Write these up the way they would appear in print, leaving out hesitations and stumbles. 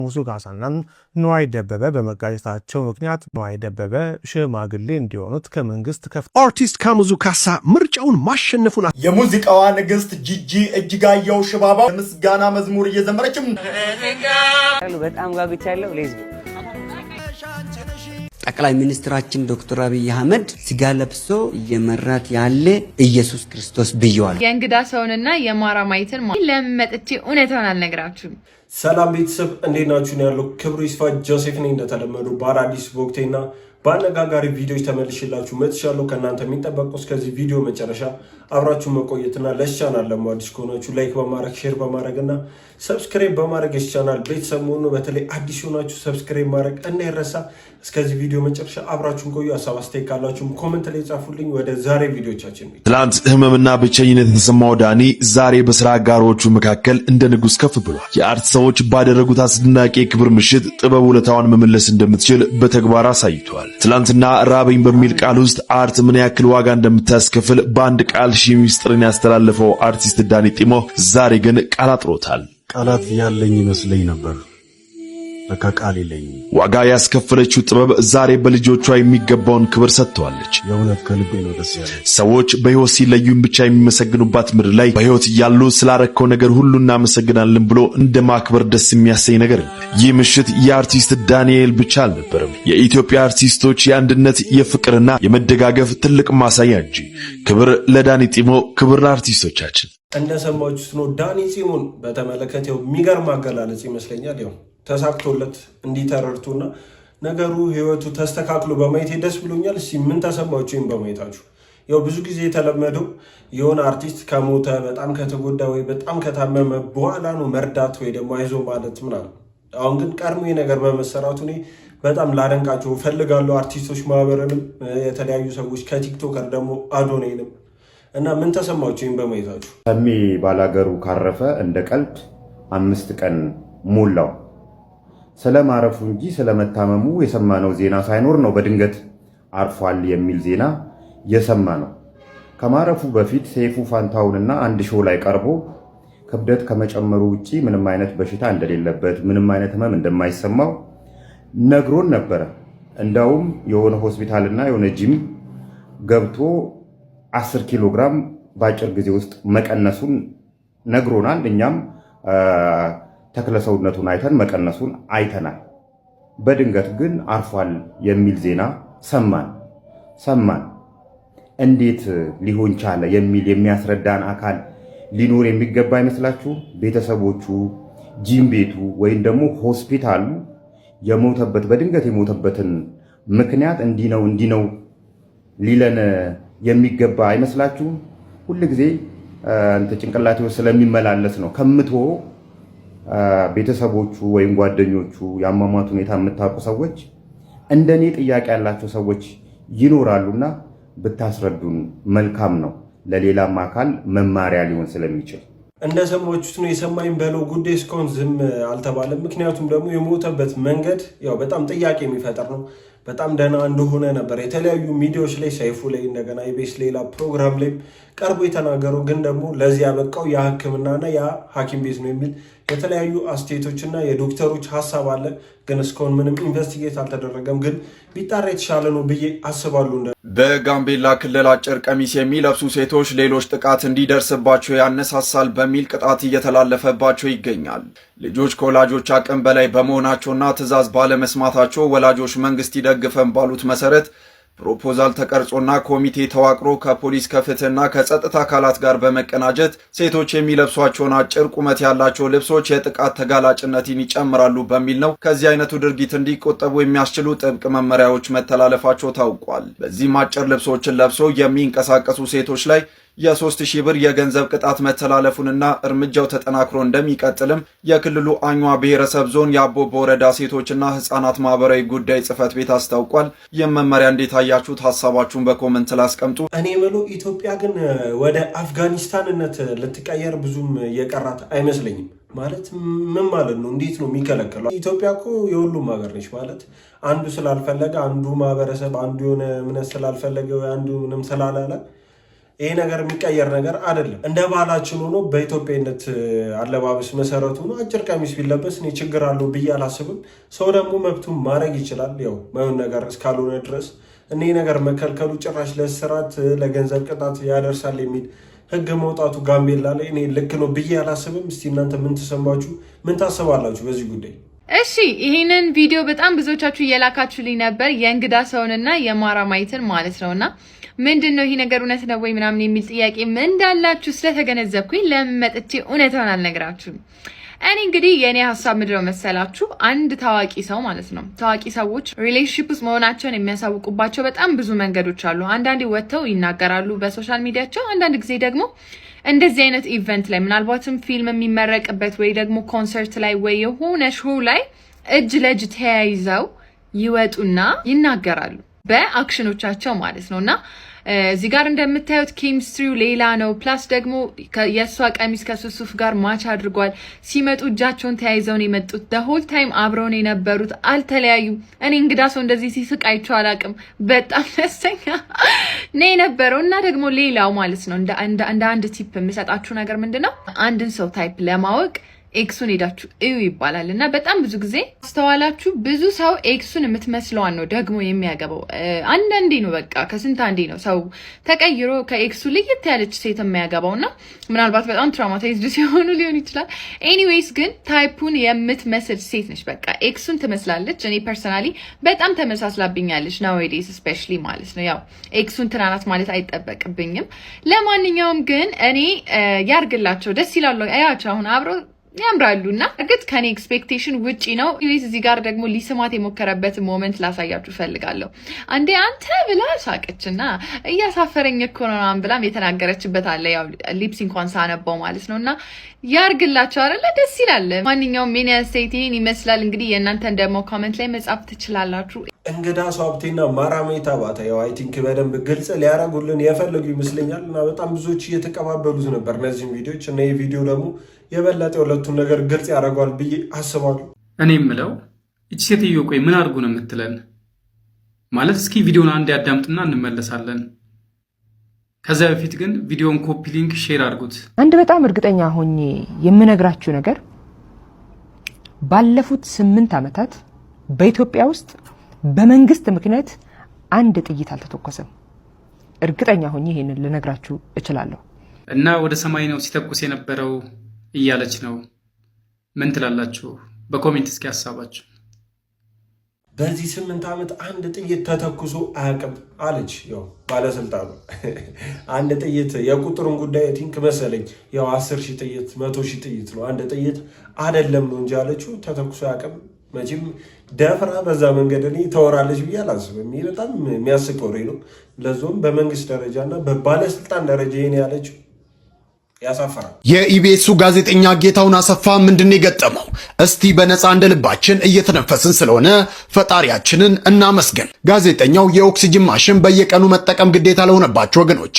ሙሱ ካሳና ንዋይ ደበበ በመጋጨታቸው ምክንያት ንዋይ ደበበ ሽማግሌ እንዲሆኑት ከመንግስት አርቲስት ካሙዙ ካሳ ምርጫውን ማሸነፉን የሙዚቃዋ ንግስት ጂጂ እጅጋየሁ ሽባባ ምስጋና መዝሙር እየዘመረችም በጣም ጋግቻለሁ ሌዝ ጠቅላይ ሚኒስትራችን ዶክተር አብይ አህመድ ስጋ ለብሶ እየመራት ያለ ኢየሱስ ክርስቶስ ብየዋል። የእንግዳ ሰውንና የማራማይትን ለመጥቼ እውነታውን አልነግራችሁም። ሰላም ቤተሰብ እንዴት ናችሁ? ነው ያለው ክብሩ ይስፋ ጆሴፍ ነኝ። እንደተለመዱ በአዲስ ወቅቴና በአነጋጋሪ ቪዲዮዎች ተመልሼላችሁ መጥቻለሁ። ከእናንተ የሚጠበቀው እስከዚህ ቪዲዮ መጨረሻ አብራችሁ መቆየትና ለቻናል ደግሞ አዲስ ከሆናችሁ ላይክ በማድረግ ሼር በማድረግና ሰብስክራይብ በማድረግ ቻናል ቤተሰብ መሆኑ በተለይ አዲስ ሆናችሁ ሰብስክራይብ ማድረግ እንዳይረሳ። እስከዚህ ቪዲዮ መጨረሻ አብራችሁን ቆዩ። ሀሳብ አስተያየት ካላችሁ ኮሜንት ላይ ጻፉልኝ። ወደ ዛሬ ቪዲዮቻችን ትላንት ህመምና ብቸኝነት የተሰማው ዳኒ ዛሬ በስራ አጋሮቹ መካከል እንደ ንጉስ ከፍ ብሏል። የአርት ሰዎች ባደረጉት አስደናቂ የክብር ምሽት ጥበብ ውለታዋን መመለስ እንደምትችል በተግባር አሳይቷል። ትላንትና ራበኝ በሚል ቃል ውስጥ አርት ምን ያክል ዋጋ እንደምታስከፍል በአንድ ቃል ሺህ ሚስጥርን ያስተላለፈው አርቲስት ዳኒ ጢሞ ዛሬ ግን ቃል አጥሮታል። ቃላት ያለኝ ይመስለኝ ነበር፣ በቃ ቃል የለኝም። ዋጋ ያስከፈለችው ጥበብ ዛሬ በልጆቿ የሚገባውን ክብር ሰጥተዋለች። የእውነት ከልቤ ነው ደስ ያለኝ። ሰዎች በህይወት ሲለዩን ብቻ የሚመሰግኑባት ምድር ላይ በህይወት እያሉ ስላረከው ነገር ሁሉ እናመሰግናለን ብሎ እንደ ማክበር ደስ የሚያሰኝ ነገር ነው። ይህ ምሽት የአርቲስት ዳንኤል ብቻ አልነበረም፣ የኢትዮጵያ አርቲስቶች የአንድነት የፍቅርና የመደጋገፍ ትልቅ ማሳያ እንጂ። ክብር ለዳኒ ጢሞ፣ ክብር ለአርቲስቶቻችን። እንደሰማችሁት ነው ዳኒ ጢሞን በተመለከተው የሚገርም አገላለጽ ይመስለኛል። ያው ተሳክቶለት እንዲተረርቱና ነገሩ ህይወቱ ተስተካክሎ በማየት ደስ ብሎኛል። እስኪ ምን ተሰማችሁ በማየታችሁ? ያው ብዙ ጊዜ የተለመደው የሆነ አርቲስት ከሞተ በጣም ከተጎዳ ወይ በጣም ከታመመ በኋላ ነው መርዳት ወይ ደግሞ አይዞ ማለት ምናምን። አሁን ግን ቀድሞ ነገር በመሰራቱ እኔ በጣም ላደንቃቸው ፈልጋለሁ። አርቲስቶች ማህበርንም የተለያዩ ሰዎች ከቲክቶከር ደግሞ አዶኔንም እና ምን ተሰማችሁ በማየታችሁ? ሰሚ ባላገሩ ካረፈ እንደ ቀልድ 5 ቀን ሞላው። ስለማረፉ እንጂ ስለመታመሙ የሰማነው ዜና ሳይኖር ነው በድንገት አርፏል የሚል ዜና የሰማነው። ከማረፉ በፊት ሰይፉ ፋንታውንና አንድ ሾው ላይ ቀርቦ ክብደት ከመጨመሩ ውጪ ምንም አይነት በሽታ እንደሌለበት፣ ምንም አይነት ህመም እንደማይሰማው ነግሮን ነበረ። እንዳውም የሆነ ሆስፒታልና የሆነ ጂም ገብቶ 10 ኪሎ ግራም በአጭር ጊዜ ውስጥ መቀነሱን ነግሮናል። እኛም ተክለሰውነቱን አይተን መቀነሱን አይተናል። በድንገት ግን አርፏል የሚል ዜና ሰማን። እንዴት ሊሆን ቻለ የሚል የሚያስረዳን አካል ሊኖር የሚገባ አይመስላችሁ? ቤተሰቦቹ፣ ጂም ቤቱ ወይም ደግሞ ሆስፒታሉ የሞተበት በድንገት የሞተበትን ምክንያት እንዲህ ነው ሊለን የሚገባ አይመስላችሁ? ሁልጊዜ ጭንቅላቴ ውስጥ ስለሚመላለስ ነው። ቤተሰቦቹ ወይም ጓደኞቹ ያሟሟት ሁኔታ የምታውቁ ሰዎች እንደኔ ጥያቄ ያላቸው ሰዎች ይኖራሉና ብታስረዱን መልካም ነው። ለሌላም አካል መማሪያ ሊሆን ስለሚችል እንደሰማችሁት ነው። የሰማኝ በለው ጉዳይ እስካሁን ዝም አልተባለም። ምክንያቱም ደግሞ የሞተበት መንገድ ያው በጣም ጥያቄ የሚፈጥር ነው። በጣም ደህና እንደሆነ ነበር የተለያዩ ሚዲያዎች ላይ ሰይፉ ላይ እንደገና ኢቢኤስ ሌላ ፕሮግራም ላይ ቀርቦ የተናገረው። ግን ደግሞ ለዚህ ያበቃው የሕክምናና የሐኪም ቤት ነው የሚል የተለያዩ አስተያየቶችና የዶክተሮች ሐሳብ አለ። ግን እስካሁን ምንም ኢንቨስቲጌት አልተደረገም። ግን ቢጣራ የተሻለ ነው ብዬ አስባለሁ። በጋምቤላ ክልል አጭር ቀሚስ የሚለብሱ ሴቶች ሌሎች ጥቃት እንዲደርስባቸው ያነሳሳል በሚል ቅጣት እየተላለፈባቸው ይገኛል። ልጆች ከወላጆች አቅም በላይ በመሆናቸውና ትዕዛዝ ባለመስማታቸው ወላጆች መንግስት ይደግፈን ባሉት መሰረት ፕሮፖዛል ተቀርጾና ኮሚቴ ተዋቅሮ ከፖሊስ ከፍትህና ከጸጥታ አካላት ጋር በመቀናጀት ሴቶች የሚለብሷቸውን አጭር ቁመት ያላቸው ልብሶች የጥቃት ተጋላጭነትን ይጨምራሉ በሚል ነው ከዚህ አይነቱ ድርጊት እንዲቆጠቡ የሚያስችሉ ጥብቅ መመሪያዎች መተላለፋቸው ታውቋል። በዚህም አጭር ልብሶችን ለብሰው የሚንቀሳቀሱ ሴቶች ላይ የ3000 ብር የገንዘብ ቅጣት መተላለፉንና እርምጃው ተጠናክሮ እንደሚቀጥልም የክልሉ አኟ ብሔረሰብ ዞን የአቦቦ ወረዳ ሴቶችና ህፃናት ማህበራዊ ጉዳይ ጽህፈት ቤት አስታውቋል። ይህም መመሪያ እንዴት አያችሁት? ሐሳባችሁን በኮሜንት ላይ አስቀምጡ። እኔ የምለው ኢትዮጵያ ግን ወደ አፍጋኒስታንነት ልትቀየር ብዙም የቀራት አይመስለኝም። ማለት ምን ማለት ነው? እንዴት ነው የሚከለከለው? ኢትዮጵያ እኮ የሁሉም ሀገር ነች። ማለት አንዱ ስላልፈለገ አንዱ ማህበረሰብ አንዱ የሆነ እምነት ስላልፈለገ አንዱ ምንም ስላላለ ይሄ ነገር የሚቀየር ነገር አይደለም። እንደ ባህላችን ሆኖ በኢትዮጵያዊነት አለባበስ መሰረቱ ነው አጭር ቀሚስ ቢለበስ እኔ ችግር አለው ብዬ አላስብም። ሰው ደግሞ መብቱን ማድረግ ይችላል። ያው ማየውን ነገር እስካልሆነ ድረስ እኔ ነገር መከልከሉ ጭራሽ ለእስራት ለገንዘብ ቅጣት ያደርሳል የሚል ህግ መውጣቱ ጋምቤላ ላይ እኔ ልክ ነው ብዬ አላስብም። እስቲ እናንተ ምን ተሰማችሁ? ምን ታስባላችሁ በዚህ ጉዳይ? እሺ ይሄንን ቪዲዮ በጣም ብዙዎቻችሁ እየላካችሁልኝ ነበር የእንግዳ ሰውንና የማራማይትን ማለት ነውና ምንድነው ይሄ ነገር እውነት ነው ወይ ምናምን የሚል ጥያቄ እንዳላችሁ ስለተገነዘብኩኝ ለምን መጥቼ እውነታውን አልነግራችሁም። እኔ እንግዲህ የኔ ሐሳብ ምንድነው መሰላችሁ አንድ ታዋቂ ሰው ማለት ነው ታዋቂ ሰዎች ሪሌሽንሺፕ ውስጥ መሆናቸውን የሚያሳውቁባቸው በጣም ብዙ መንገዶች አሉ። አንዳንዴ ወጥተው ይናገራሉ በሶሻል ሚዲያቸው፣ አንዳንድ ጊዜ ደግሞ እንደዚህ አይነት ኢቨንት ላይ ምናልባትም ፊልም የሚመረቅበት ወይ ደግሞ ኮንሰርት ላይ ወይ የሆነ ሾው ላይ እጅ ለእጅ ተያይዘው ይወጡና ይናገራሉ በአክሽኖቻቸው ማለት ነውና እዚህ ጋር እንደምታዩት ኬሚስትሪው ሌላ ነው። ፕላስ ደግሞ የሷ ቀሚስ ከሱፍ ጋር ማች አድርጓል። ሲመጡ እጃቸውን ተያይዘው ነው የመጡት። the whole time አብረው ነው የነበሩት፣ አልተለያዩ። እኔ እንግዳ ሰው እንደዚህ ሲስቅ አይቼው አላውቅም። በጣም ደስተኛ ነው የነበረው። እና ደግሞ ሌላው ማለት ነው እንደ አንድ ቲፕ የምሰጣችሁ ነገር ምንድነው አንድን ሰው ታይፕ ለማወቅ ኤክሱን ሄዳችሁ እዩ ይባላል እና በጣም ብዙ ጊዜ አስተዋላችሁ ብዙ ሰው ኤክሱን የምትመስለዋን ነው ደግሞ የሚያገባው። አንዳንዴ ነው በቃ ከስንት አንዴ ነው ሰው ተቀይሮ ከኤክሱ ለየት ያለች ሴት የሚያገባውና ምናልባት በጣም ትራውማታይዝድ ሲሆኑ ሊሆን ይችላል። ኤኒዌይስ ግን ታይፑን የምትመስል ሴት ነች። በቃ ኤክሱን ትመስላለች። እኔ ፐርሰናሊ በጣም ተመሳስላብኛለች ናውዴይስ ስፔሻሊ ማለት ነው። ያው ኤክሱን ትናናት ማለት አይጠበቅብኝም። ለማንኛውም ግን እኔ ያርግላቸው፣ ደስ ይላሉ። አያቸው አሁን አብሮ ያምራሉና እርግጥ ከኔ ኤክስፔክቴሽን ውጪ ነው። እዚህ ጋር ደግሞ ሊስማት የሞከረበት ሞመንት ላሳያችሁ ፈልጋለሁ። አንዴ አንተ ብላ ሳቀችና እያሳፈረኝ እኮ ነው ብላም የተናገረችበት አለ። ያው ሊፕስ እንኳን ሳነባው ማለት ነውና ያርግላችሁ አይደለ? ደስ ይላል። ማንኛውም ሜኒ ስቴት ይሄን ይመስላል። እንግዲህ የእናንተን ደግሞ ኮሜንት ላይ መጻፍ ትችላላችሁ። እንግዳ ሰው ሀብቴና ማራሜታ ባታ ያው አይ ቲንክ በደንብ ግልጽ ሊያረጉልን የፈለጉ ይመስለኛል እና በጣም ብዙዎች እየተቀባበሉት ነበር እነዚህን ቪዲዮዎች እና ይህ ቪዲዮ ደግሞ የበለጠ ሁለቱን ነገር ግልጽ ያደርገዋል ብዬ አስባለሁ። እኔ የምለው እቺ ሴትዮ ቆይ ምን አድርጉ ነው የምትለን? ማለት እስኪ ቪዲዮን አንድ ያዳምጥና እንመለሳለን። ከዛ በፊት ግን ቪዲዮን ኮፒ ሊንክ ሼር አድርጉት። አንድ በጣም እርግጠኛ ሆኜ የምነግራችሁ ነገር ባለፉት 8 ዓመታት በኢትዮጵያ ውስጥ በመንግስት ምክንያት አንድ ጥይት አልተተኮሰም። እርግጠኛ ሆኜ ይሄንን ልነግራችሁ እችላለሁ። እና ወደ ሰማይ ነው ሲተኩስ የነበረው እያለች ነው። ምን ትላላችሁ? በኮሜንት እስኪ ሐሳባችሁ። በዚህ 8 ዓመት አንድ ጥይት ተተኩሶ አያውቅም አለች። ያው ባለስልጣኑ አንድ ጥይት የቁጥሩን ጉዳይ ቲንክ መሰለኝ ያው 10,000 ጥይት 100,000 ጥይት ነው አንድ ጥይት አይደለም ነው እንጂ አለችው ተተኩሶ አያውቅም። መቼም ደፍራ በዛ መንገድ እኔ ተወራለች ብዬ አላስብም። ይሄ በጣም የሚያስቅ ወሬ ነው። ለዞም በመንግስት ደረጃና በባለስልጣን ደረጃ ይሄን ያለችው ያሳፈራል። የኢቢኤሱ ጋዜጠኛ ጌታሁን አሰፋ ምንድነው የገጠመው? እስቲ በነፃ እንደ ልባችን እየተነፈስን ስለሆነ ፈጣሪያችንን እናመስገን። ጋዜጠኛው የኦክሲጅን ማሽን በየቀኑ መጠቀም ግዴታ ለሆነባችሁ ወገኖቼ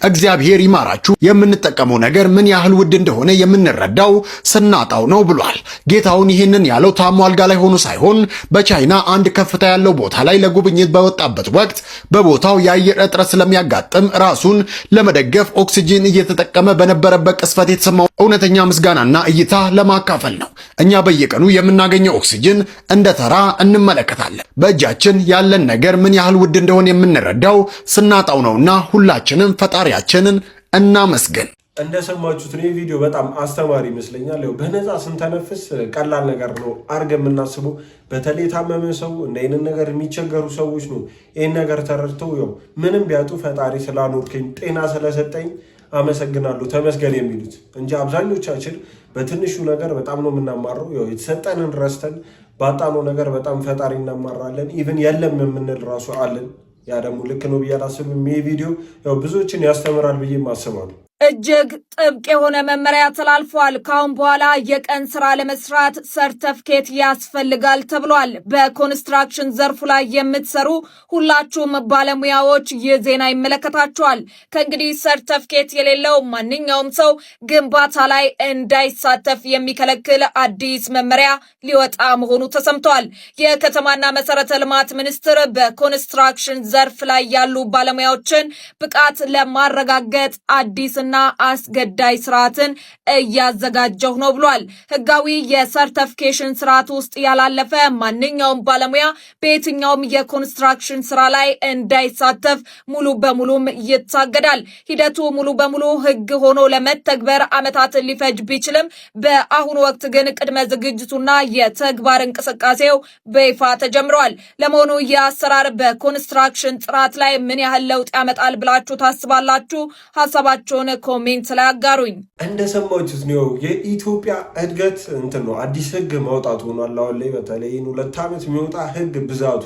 እግዚአብሔር ይማራችሁ። የምንጠቀመው ነገር ምን ያህል ውድ እንደሆነ የምንረዳው ስናጣው ነው ብሏል። ጌታሁን ይህንን ያለው ታሞ አልጋ ላይ ሆኖ ሳይሆን በቻይና አንድ ከፍታ ያለው ቦታ ላይ ለጉብኝት በወጣበት ወቅት በቦታው የአየር እጥረት ስለሚያጋጥም ራሱን ለመደገፍ ኦክሲጅን እየተጠቀመ በነበረበት ቅስፈት የተሰማው እውነተኛ ምስጋናና እይታ ለማካፈል ነው። እኛ በየቀኑ የምናገኘው ኦክሲጅን እንደ ተራ እንመለከታለን። በእጃችን ያለን ነገር ምን ያህል ውድ እንደሆነ የምንረዳው ስናጣው ነውና ሁላችንም ፈጣሪያችንን እናመስግን። እንደሰማችሁት ነው ቪዲዮ በጣም አስተማሪ ይመስለኛል። ያው በነፃ ስንተነፍስ ቀላል ነገር ነው አርገን የምናስበው። በተለይ ታመመ ሰው እና ይሄንን ነገር የሚቸገሩ ሰዎች ነው ይሄን ነገር ተረድተው ያው ምንም ቢያጡ ፈጣሪ ስላኖርከኝ ጤና ስለሰጠኝ አመሰግናለሁ ተመስገን የሚሉት እንጂ አብዛኞቻችን በትንሹ ነገር በጣም ነው የምናማረው። ያው የተሰጠንን ረስተን ባጣነው ነገር በጣም ፈጣሪ እናማራለን። ኢቭን የለም የምንል ራሱ አለን። ያ ደግሞ ልክ ነው ብዬ አላስብም። ይሄ ቪዲዮ ያው ብዙዎችን ያስተምራል ብዬ አስባለሁ። እጅግ ጥብቅ የሆነ መመሪያ ተላልፏል። ካሁን በኋላ የቀን ስራ ለመስራት ሰርተፍኬት ያስፈልጋል ተብሏል። በኮንስትራክሽን ዘርፉ ላይ የምትሰሩ ሁላችሁም ባለሙያዎች ይህ ዜና ይመለከታችኋል። ከእንግዲህ ሰርተፍኬት የሌለው ማንኛውም ሰው ግንባታ ላይ እንዳይሳተፍ የሚከለክል አዲስ መመሪያ ሊወጣ መሆኑ ተሰምቷል። የከተማና መሰረተ ልማት ሚኒስቴር በኮንስትራክሽን ዘርፍ ላይ ያሉ ባለሙያዎችን ብቃት ለማረጋገጥ አዲስና አስገዳይ ስርዓትን እያዘጋጀሁ ነው ብሏል። ህጋዊ የሰርቲፊኬሽን ስርዓት ውስጥ ያላለፈ ማንኛውም ባለሙያ በየትኛውም የኮንስትራክሽን ስራ ላይ እንዳይሳተፍ ሙሉ በሙሉም ይታገዳል። ሂደቱ ሙሉ በሙሉ ህግ ሆኖ ለመተግበር ዓመታትን ሊፈጅ ቢችልም በአሁኑ ወቅት ግን ቅድመ ዝግጅቱና የተግባር እንቅስቃሴው በይፋ ተጀምረዋል። ለመሆኑ የአሰራር በኮንስትራክሽን ጥራት ላይ ምን ያህል ለውጥ ያመጣል ብላችሁ ታስባላችሁ? ሀሳባችሁን ኮሜንት ላይ አጋሩኝ። እንደሰማችሁት ነው የኢትዮጵያ እድገት እንትን ነው አዲስ ህግ ማውጣቱ ሆኗል። አሁን ላይ በተለይ 2 ዓመት የሚወጣ ህግ ብዛቱ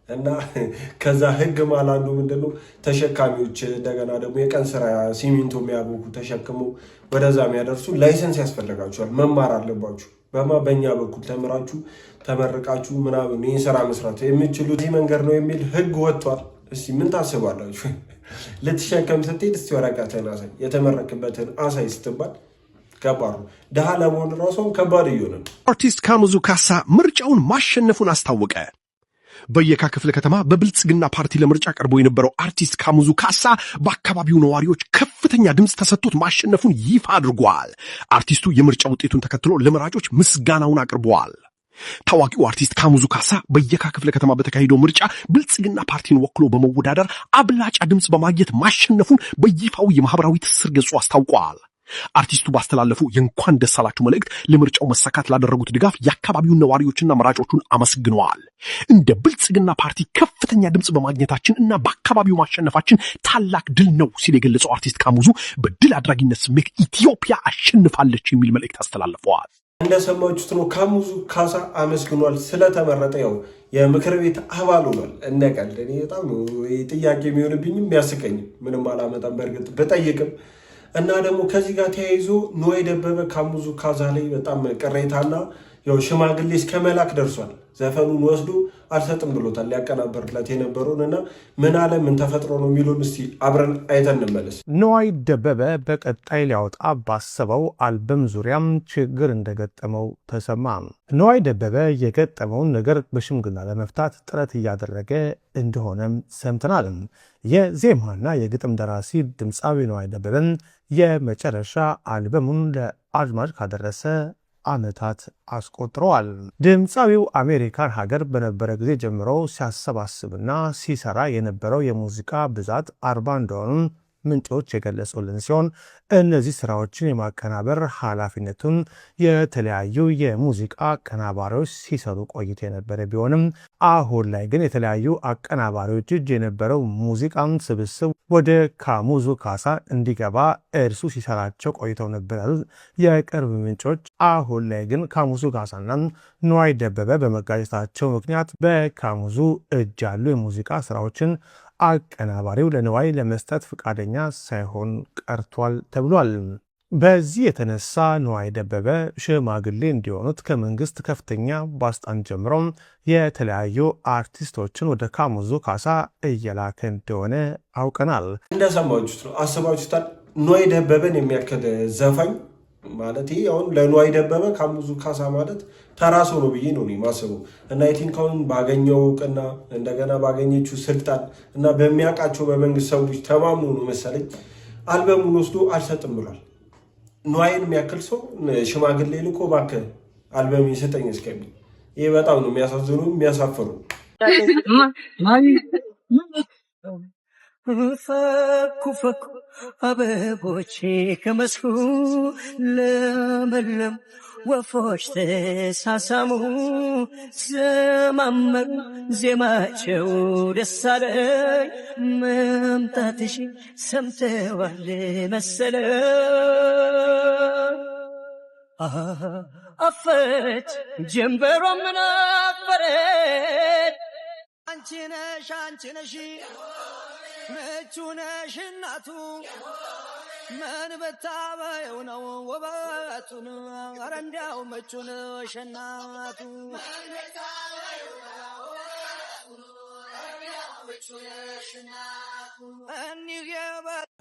እና ከዛ ህግ ማላንዱ ምንድነው ተሸካሚዎች እንደገና ደግሞ የቀን ስራ ሲሚንቶ የሚያቦኩ ተሸክሙ ወደዛ የሚያደርሱ ላይሰንስ ያስፈልጋቸዋል። መማር አለባችሁ። በእኛ በኩል ተምራችሁ ተመርቃችሁ ምናምን ይህን ስራ መስራት የምትችሉት መንገድ ነው የሚል ህግ ወጥቷል። እስቲ ምን ታስባላችሁ? ልትሸከም ስትሄድ እስቲ ወረቀትህን አሳይ፣ የተመረክበትን አሳይ ስትባል ከባድ ነው። ድሃ ለመሆን ራሱን ከባድ እየሆነ ነው። አርቲስት ካሙዙ ካሳ ምርጫውን ማሸነፉን አስታወቀ። በየካ ክፍለ ከተማ በብልጽግና ፓርቲ ለምርጫ ቀርቦ የነበረው አርቲስት ካሙዙ ካሳ በአካባቢው ነዋሪዎች ከፍተኛ ድምፅ ተሰጥቶት ማሸነፉን ይፋ አድርጓል። አርቲስቱ የምርጫ ውጤቱን ተከትሎ ለመራጮች ምስጋናውን አቅርበዋል። ታዋቂው አርቲስት ካሙዙ ካሳ በየካ ክፍለ ከተማ በተካሄደው ምርጫ ብልጽግና ፓርቲን ወክሎ በመወዳደር አብላጫ ድምፅ በማግኘት ማሸነፉን በይፋው የማህበራዊ ትስስር ገጹ አስታውቋል። አርቲስቱ ባስተላለፉ የእንኳን ደስ አላችሁ መልእክት ለምርጫው መሳካት ላደረጉት ድጋፍ የአካባቢውን ነዋሪዎችና መራጮቹን አመስግነዋል። እንደ ብልጽግና ፓርቲ ከፍተኛ ድምፅ በማግኘታችን እና በአካባቢው ማሸነፋችን ታላቅ ድል ነው ሲል የገለጸው አርቲስት ካሙዙ በድል አድራጊነት ስሜት ኢትዮጵያ አሸንፋለች የሚል መልእክት አስተላልፈዋል። እንደሰማችሁት ነው ካሙዙ ካሳ አመስግኗል። ስለተመረጠ ያው የምክር ቤት አባል ሆኗል። እንደቀልድ እኔ በጣም ጥያቄ የሚሆንብኝም የሚያስቀኝም ምንም አላመጣም በእርግጥ ብጠይቅም እና ደግሞ ከዚህ ጋር ተያይዞ ነዋይ ደበበ ካሙዙ ካሳ ላይ በጣም ቅሬታና ያው ሽማግሌ እስከ መላክ ደርሷል። ዘፈኑን ወስዶ አልሰጥም ብሎታል ሊያቀናበርለት የነበረውን እና ምን አለ ምን ተፈጥሮ ነው የሚሉን እስቲ አብረን አይተን እንመለስ። ነዋይ ደበበ በቀጣይ ሊያወጣ ባሰበው አልበም ዙሪያም ችግር እንደገጠመው ተሰማ። ነዋይ ደበበ የገጠመውን ነገር በሽምግልና ለመፍታት ጥረት እያደረገ እንደሆነም ሰምተናል። የዜማና የግጥም ደራሲ ድምፃዊ ነዋይ ደበበን የመጨረሻ አልበሙን ለአድማጭ ካደረሰ ዓመታት አስቆጥረዋል። ድምፃዊው አሜሪካን ሀገር በነበረ ጊዜ ጀምሮ ሲያሰባስብና ሲሰራ የነበረው የሙዚቃ ብዛት 40 እንደሆኑ ምንጮች የገለጹልን ሲሆን እነዚህ ስራዎችን የማቀናበር ኃላፊነቱን የተለያዩ የሙዚቃ አቀናባሪዎች ሲሰሩ ቆይቶ የነበረ ቢሆንም አሁን ላይ ግን የተለያዩ አቀናባሪዎች እጅ የነበረው ሙዚቃን ስብስብ ወደ ካሙዙ ካሳ እንዲገባ እርሱ ሲሰራቸው ቆይተው ነበር ያሉት የቅርብ ምንጮች፣ አሁን ላይ ግን ካሙዙ ካሳና ነዋይ ደበበ በመጋጨታቸው ምክንያት በካሙዙ እጅ ያሉ የሙዚቃ ስራዎችን አቀናባሪው ለነዋይ ለመስጠት ፈቃደኛ ሳይሆን ቀርቷል ተብሏል። በዚህ የተነሳ ነዋይ ደበበ ሽማግሌ እንዲሆኑት ከመንግስት ከፍተኛ ባለስልጣን ጀምሮ የተለያዩ አርቲስቶችን ወደ ካሙዙ ካሳ እየላከ እንደሆነ አውቀናል። እንደሰማችሁት ነው። አስባችሁታል? ነዋይ ደበበን የሚያክል ዘፋኝ ማለት ይሄ አሁን ለነዋይ ደበበ ካሙዙ ካሳ ማለት ተራሶ ነው ብዬ ነው የማስበው። እና የቲንካውን ባገኘው እውቅና እንደገና ባገኘችው ስልጣን እና በሚያውቃቸው በመንግስት ሰዎች ተማምኖ ነው መሰለኝ አልበሙን ወስዶ አልሰጥም ብሏል። ነዋይን የሚያክል ሰው ሽማግሌ ልኮ እባክህ አልበም ይሰጠኝ እስከሚል ይሄ በጣም ነው የሚያሳዝኑ የሚያሳፍሩ። ፈኩ ፈኩ አበቦቼ ከመስኩ ለመለም ወፎች ተሳሳሙ ዘማመሩ ዜማቸው ደስ አለኝ መምጣትሽ ሰምተዋል መሰለ አፈረች ጀንበሯ ምን አፈረች አንቺ ነሽ ምቹ ነሽ እናቱ ምን በታበየው ነው ውበቱን ኧረ እንዲያው መቹን ሸናቱ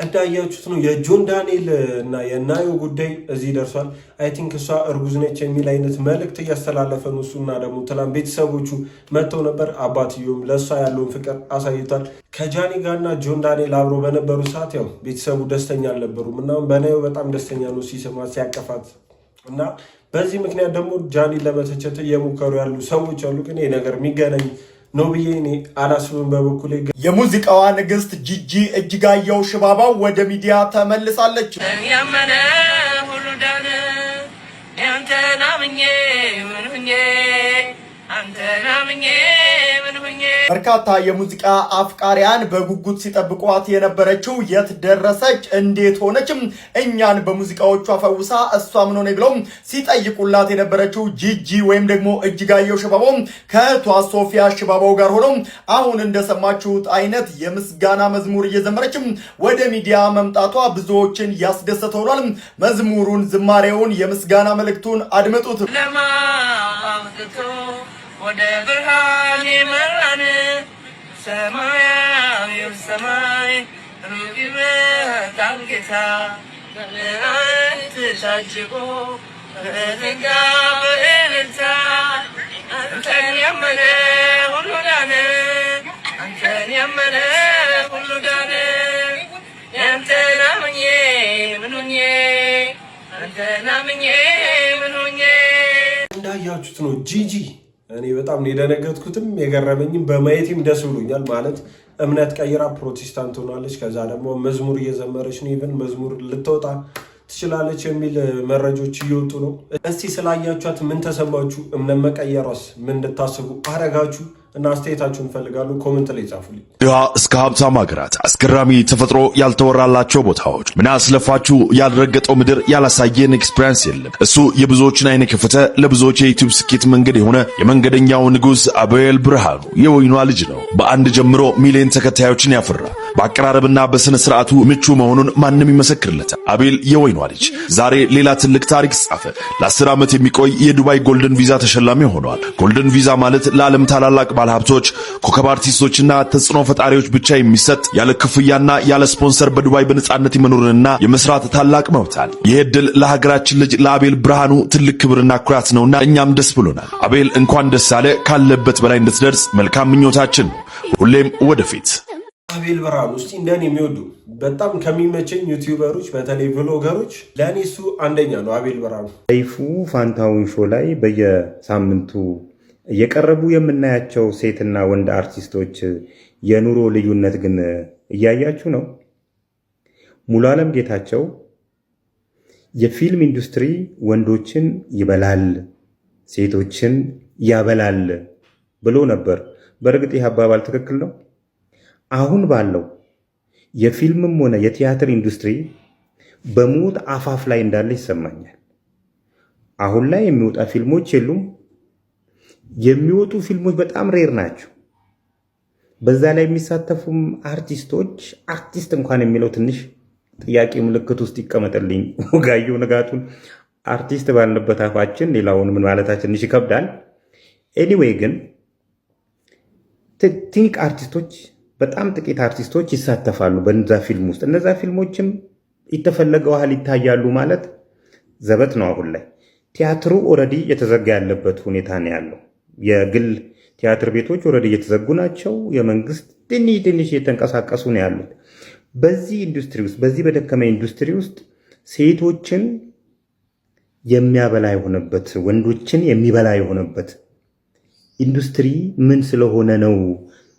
እንዳያችሁት ነው የጆን ዳንኤል እና የናዮ ጉዳይ እዚህ ደርሷል። አይ ቲንክ እሷ እርጉዝ ነች የሚል አይነት መልእክት እያስተላለፈ ነው እሱና ደግሞ ትላንት ቤተሰቦቹ መጥተው ነበር። አባትዮም ለእሷ ያለውን ፍቅር አሳይቷል። ከጃኒ ጋርና ጆን ዳንኤል አብሮ በነበሩ ሰዓት ያው ቤተሰቡ ደስተኛ አልነበሩም እና በናዮ በጣም ደስተኛ ነው ሲሰማት ሲያቀፋት እና በዚህ ምክንያት ደግሞ ጃኒን ለመተቸት እየሞከሩ ያሉ ሰዎች አሉ። ግን ይሄ ነገር የሚገናኝ ነው ብዬ እኔ አላስብም በበኩሌ። የሙዚቃዋ ንግስት ጂጂ እጅጋየሁ ሽባባው ወደ ሚዲያ ተመልሳለች። ያመነ ሁሉ ዳነ አንተን አምኜ ምን ሁኜ አንተን አምኜ ምን ሁኜ። በርካታ የሙዚቃ አፍቃሪያን በጉጉት ሲጠብቋት የነበረችው የት ደረሰች እንዴት ሆነችም እኛን በሙዚቃዎቿ ፈውሳ እሷ ምን ሆነ ብለው ሲጠይቁላት የነበረችው ጂጂ ወይም ደግሞ እጅጋየሁ ሽባባው ከእህቷ ሶፊያ ሽባባው ጋር ሆነው አሁን እንደሰማችሁት አይነት የምስጋና መዝሙር እየዘመረችም ወደ ሚዲያ መምጣቷ ብዙዎችን ያስደሰተ ሆኗል። መዝሙሩን፣ ዝማሬውን፣ የምስጋና መልእክቱን አድምጡት። ወደ ብርሃን የመራን ሰማያዊው ሰማይ ሩቅ ይመጣል ጌታ በመላእክት ታጅቦ በጸጋ በእልልታ አንተን ያመነ ሁሉ ዳነ አንተን ያመነ ሁሉ ዳነ ያንተን አምኜ ምን ሆኜ አንተን አምኜ ምን ሆኜ። እንዳያችሁት ነው ጂጂ እኔ በጣም የደነገጥኩትም የገረመኝም በማየትም ደስ ብሎኛል። ማለት እምነት ቀይራ ፕሮቴስታንት ሆናለች። ከዛ ደግሞ መዝሙር እየዘመረች ነው። ኢቭን መዝሙር ልትወጣ ትችላለች የሚል መረጃዎች እየወጡ ነው። እስቲ ስላያችኋት ምን ተሰማችሁ? እምነት መቀየሯስ ምን እንድታስቡ አረጋችሁ? እና አስተያየታችሁን እንፈልጋለን። ኮሜንት ላይ ጻፉልኝ። ድሃ እስከ ሀብታም ሀገራት አስገራሚ ተፈጥሮ ያልተወራላቸው ቦታዎች ምን አስለፋችሁ ያልረገጠው ምድር ያላሳየን ኤክስፒሪየንስ የለም። እሱ የብዙዎችን አይን የከፈተ ለብዙዎች የዩቲዩብ ስኬት መንገድ የሆነ የመንገደኛው ንጉሥ አቤል ብርሃኑ የወይኗ ልጅ ነው። በአንድ ጀምሮ ሚሊዮን ተከታዮችን ያፈራ በአቀራረብና በስነ ስርዓቱ ምቹ መሆኑን ማንም ይመሰክርለታል። አቤል የወይኗ ልጅ ዛሬ ሌላ ትልቅ ታሪክ ጻፈ። ለ10 ዓመት የሚቆይ የዱባይ ጎልደን ቪዛ ተሸላሚ ሆኗል። ጎልደን ቪዛ ማለት ለዓለም ታላላቅ ባለሀብቶች፣ ኮከብ አርቲስቶችና ተጽዕኖ ፈጣሪዎች ብቻ የሚሰጥ ያለ ክፍያና ያለ ስፖንሰር በዱባይ በነጻነት የመኖርንና የመስራት ታላቅ መብታል። ይህ ዕድል ለሀገራችን ልጅ ለአቤል ብርሃኑ ትልቅ ክብርና ኩራት ነውና እኛም ደስ ብሎናል። አቤል እንኳን ደስ አለ። ካለበት በላይ እንድትደርስ መልካም ምኞታችን ነው። ሁሌም ወደፊት። አቤል ብርሃኑ እስቲ እንደኔ የሚወዱ በጣም ከሚመቸኝ ዩቲዩበሮች በተለይ ብሎገሮች ለእኔ እሱ አንደኛ ነው። አቤል ብርሃኑ ሰይፉ ፋንታሁን ሾው ላይ በየሳምንቱ እየቀረቡ የምናያቸው ሴትና ወንድ አርቲስቶች የኑሮ ልዩነት ግን እያያችሁ ነው። ሙሉዓለም ጌታቸው የፊልም ኢንዱስትሪ ወንዶችን ይበላል፣ ሴቶችን ያበላል ብሎ ነበር። በእርግጥ ይህ አባባል ትክክል ነው? አሁን ባለው የፊልምም ሆነ የቲያትር ኢንዱስትሪ በሞት አፋፍ ላይ እንዳለ ይሰማኛል። አሁን ላይ የሚወጣ ፊልሞች የሉም። የሚወጡ ፊልሞች በጣም ሬር ናቸው። በዛ ላይ የሚሳተፉም አርቲስቶች አርቲስት እንኳን የሚለው ትንሽ ጥያቄ ምልክት ውስጥ ይቀመጥልኝ። ወጋየሁ ንጋቱን አርቲስት ባልንበት አፋችን ሌላውን ምን ማለታችን ትንሽ ይከብዳል። ኤኒዌይ ግን ትንቅ አርቲስቶች በጣም ጥቂት አርቲስቶች ይሳተፋሉ በነዛ ፊልም ውስጥ። እነዛ ፊልሞችም የተፈለገው ያህል ይታያሉ ማለት ዘበት ነው። አሁን ላይ ቲያትሩ ኦልሬዲ የተዘጋ ያለበት ሁኔታ ነው ያለው። የግል ቲያትር ቤቶች ኦልሬዲ እየተዘጉ ናቸው። የመንግስት ትንሽ እየተንቀሳቀሱ ነው ያሉት። በዚህ ኢንዱስትሪ ውስጥ በዚህ በደከመ ኢንዱስትሪ ውስጥ ሴቶችን የሚያበላ የሆነበት ወንዶችን የሚበላ የሆነበት ኢንዱስትሪ ምን ስለሆነ ነው?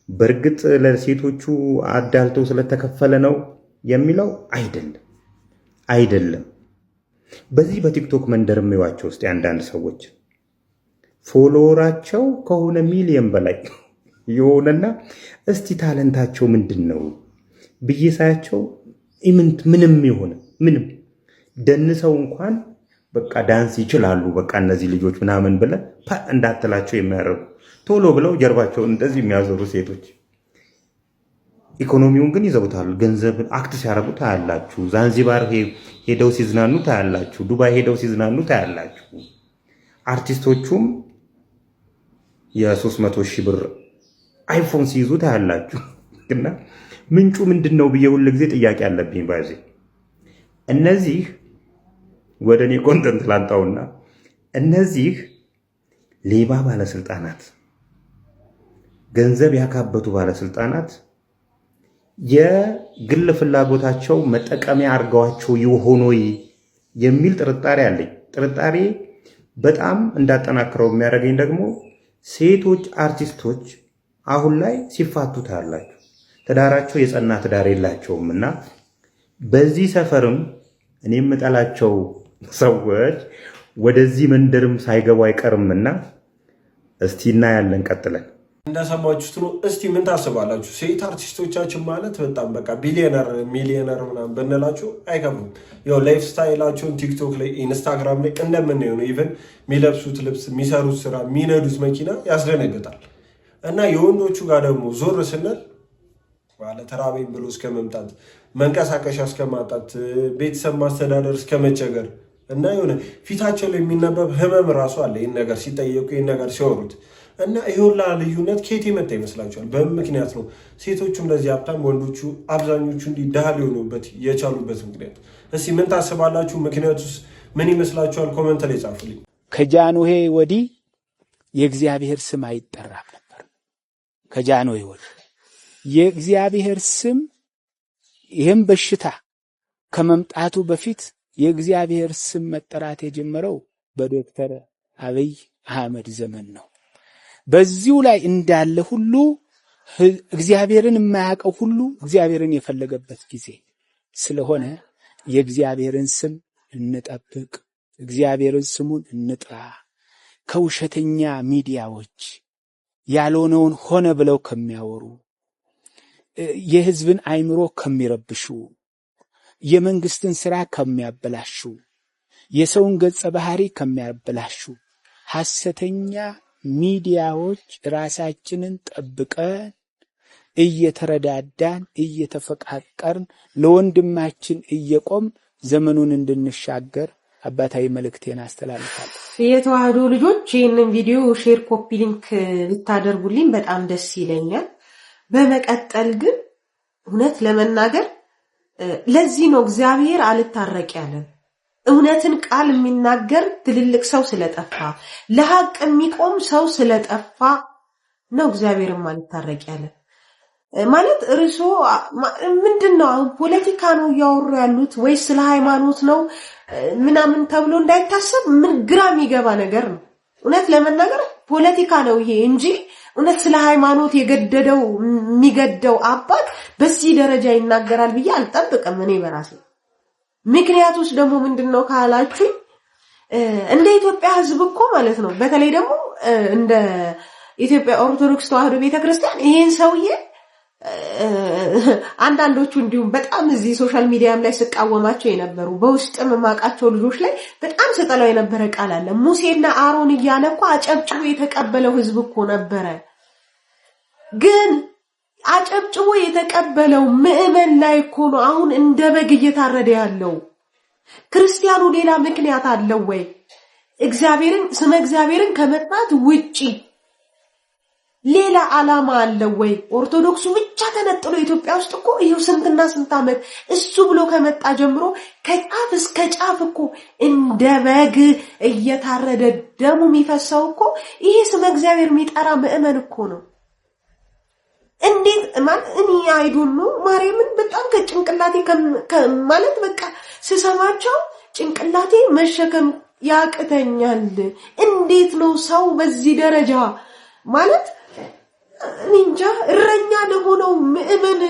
በእርግጥ ለሴቶቹ አዳልተው ስለተከፈለ ነው የሚለው አይደለም። በዚህ በቲክቶክ መንደር የሚዋቸው ውስጥ አንዳንድ ሰዎች ፎሎወራቸው ከሆነ ሚሊዮን በላይ የሆነና እስቲ ታለንታቸው ምንድን ነው ብዬ ሳያቸው ምንም ደንሰው እንኳን በቃ ዳንስ ይችላሉ በቃ እነዚህ ልጆች ምናምን ብለ እንዳትላቸው የሚያደርጉ ቶሎ ብለው ጀርባቸውን እንደዚህ የሚያዞሩ ሴቶች ኢኮኖሚውን ግን ይዘውታል። ገንዘብ አክት ሲያረጉ ታያላችሁ። ዛንዚባር ሄደው ሲዝናኑ ታያላችሁ። ዱባይ ሄደው ሲዝናኑ ታያላችሁ። አርቲስቶቹም የ300,000 ብር አይፎን ሲይዙ ታያላችሁ። እና ምንጩ ምንድነው ብዬ ሁሉ ጊዜ ጥያቄ አለብኝ። ባይዜ እነዚህ ወደኔ ኮንተንት ላንጣውና እነዚህ ሌባ ባለስልጣናት፣ ገንዘብ ያካበቱ ባለስልጣናት የግል ፍላጎታቸው መጠቀሚያ አርገዋቸው ይሆኖይ የሚል ጥርጣሬ አለኝ። ጥርጣሬ በጣም እንዳጠናክረው የሚያደርገኝ ደግሞ ሴቶች አርቲስቶች አሁን ላይ ሲፋቱ ታያላችሁ። ትዳራቸው የጸና ትዳር የላቸውምና በዚህ ሰፈርም እኔ የምጠላቸው ሰዎች ወደዚህ መንደርም ሳይገቡ አይቀርምና እስቲ እናያለን። ቀጥለን እንደሰማችሁት ነው። እስቲ ምን ታስባላችሁ? ሴት አርቲስቶቻችን ማለት በጣም በቃ ቢሊዮነር ሚሊዮነር ምናምን ብንላችሁ አይከብሩም። ያው ላይፍ ስታይላቸውን ቲክቶክ ላይ ኢንስታግራም ላይ እንደምናየው ነው። ኢቨን የሚለብሱት ልብስ፣ የሚሰሩት ስራ፣ የሚነዱት መኪና ያስደነግጣል። እና የወንዶቹ ጋር ደግሞ ዞር ስንል ማለት ተራበኝ ብሎ እስከ መምጣት፣ መንቀሳቀሻ እስከ ማጣት፣ ቤተሰብ ማስተዳደር እስከ መቸገር እና የሆነ ፊታቸው ላይ የሚነበብ ህመም ራሱ አለ ይህን ነገር ሲጠየቁ ይህን ነገር ሲወሩት። እና ይሁላ ልዩነት ከየት የመጣ ይመስላችኋል? በምን ምክንያት ነው ሴቶቹ እንደዚህ ሀብታም፣ ወንዶቹ አብዛኞቹ እንዲህ ድሃ ሊሆኑበት የቻሉበት ምክንያት? እስቲ ምን ታስባላችሁ? ምክንያቱስ ምን ይመስላችኋል? ኮመንት ላይ ጻፉልኝ። ከጃንሆይ ወዲህ የእግዚአብሔር ስም አይጠራም ነበር። ከጃንሆይ ወዲህ የእግዚአብሔር ስም ይህም በሽታ ከመምጣቱ በፊት የእግዚአብሔር ስም መጠራት የጀመረው በዶክተር አብይ አህመድ ዘመን ነው። በዚሁ ላይ እንዳለ ሁሉ እግዚአብሔርን የማያውቀው ሁሉ እግዚአብሔርን የፈለገበት ጊዜ ስለሆነ የእግዚአብሔርን ስም እንጠብቅ፣ እግዚአብሔርን ስሙን እንጥራ። ከውሸተኛ ሚዲያዎች ያልሆነውን ሆነ ብለው ከሚያወሩ፣ የህዝብን አይምሮ ከሚረብሹ፣ የመንግስትን ስራ ከሚያበላሹ፣ የሰውን ገጸ ባህሪ ከሚያበላሹ ሐሰተኛ ሚዲያዎች ራሳችንን ጠብቀን እየተረዳዳን እየተፈቃቀርን ለወንድማችን እየቆም ዘመኑን እንድንሻገር አባታዊ መልእክቴን አስተላልፋለሁ። የተዋህዶ ልጆች ይህንን ቪዲዮ ሼር፣ ኮፒ ሊንክ ብታደርጉልኝ በጣም ደስ ይለኛል። በመቀጠል ግን እውነት ለመናገር ለዚህ ነው እግዚአብሔር አልታረቅ ያለን። እውነትን ቃል የሚናገር ትልልቅ ሰው ስለጠፋ፣ ለሐቅ የሚቆም ሰው ስለጠፋ ነው እግዚአብሔርም አልታረቅ ያለን። ማለት እርሶ ምንድነው አሁን ፖለቲካ ነው እያወሩ ያሉት ወይስ ስለ ሃይማኖት ነው ምናምን ተብሎ እንዳይታሰብ ምን ግራ የሚገባ ነገር ነው። እውነት ለመናገር ፖለቲካ ነው ይሄ እንጂ እውነት ስለ ሃይማኖት የገደደው የሚገደው አባት በዚህ ደረጃ ይናገራል ብዬ አልጠብቅም እኔ በራሴ። ምክንያቱስ ደግሞ ምንድነው ካላችሁ እንደ ኢትዮጵያ ሕዝብ እኮ ማለት ነው በተለይ ደግሞ እንደ ኢትዮጵያ ኦርቶዶክስ ተዋህዶ ቤተክርስቲያን ይሄን ሰውዬ አንዳንዶቹ እንዲሁም በጣም እዚህ ሶሻል ሚዲያም ላይ ስቃወማቸው የነበሩ በውስጥም ማቃቸው ልጆች ላይ በጣም ስጠላው የነበረ ቃል አለ። ሙሴና አሮን እያለ እኮ አጨብጭቦ የተቀበለው ሕዝብ እኮ ነበረ። ግን አጨብጭቦ የተቀበለው ምዕመን ላይ እኮ ነው አሁን እንደ በግ እየታረደ ያለው። ክርስቲያኑ ሌላ ምክንያት አለው ወይ? እግዚአብሔርን ስመ እግዚአብሔርን ከመጥራት ውጪ ሌላ ዓላማ አለው ወይ? ኦርቶዶክሱ ብቻ ተነጥሎ ኢትዮጵያ ውስጥ እኮ ይሄው ስንትና ስንት ዓመት እሱ ብሎ ከመጣ ጀምሮ ከጫፍ እስከ ጫፍ እኮ እንደ በግ እየታረደ ደሙ የሚፈሰው እኮ ይሄ ስመ እግዚአብሔር የሚጠራ ምዕመን እኮ ነው። እንዴት ማለት እኔ አይዱኑ ማርያምን በጣም ከጭንቅላቴ ማለት በቃ ስሰማቸው ጭንቅላቴ መሸከም ያቅተኛል። እንዴት ነው ሰው በዚህ ደረጃ ማለት እንጃ እረኛ ለሆነው ምዕመን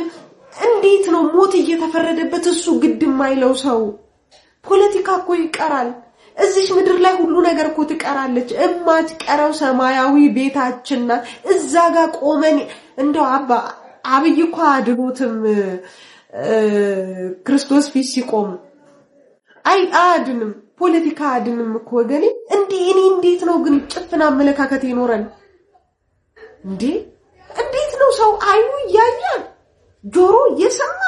እንዴት ነው ሞት እየተፈረደበት እሱ ግድ የማይለው ሰው? ፖለቲካ እኮ ይቀራል። እዚህ ምድር ላይ ሁሉ ነገር እኮ ትቀራለች። እማትቀረው ሰማያዊ ቤታችን ናት። እዛ ጋር ቆመን እንደው አብይ እኮ አድኖትም ክርስቶስ ፊት ሲቆም አያድንም። ፖለቲካ አያድንም እኮ ወገኔ። እኔ እንዴት ነው ግን ጭፍን አመለካከት ይኖረን እንዴ? እንዴት ነው ሰው አይኑ እያየ ጆሮ እየሰማ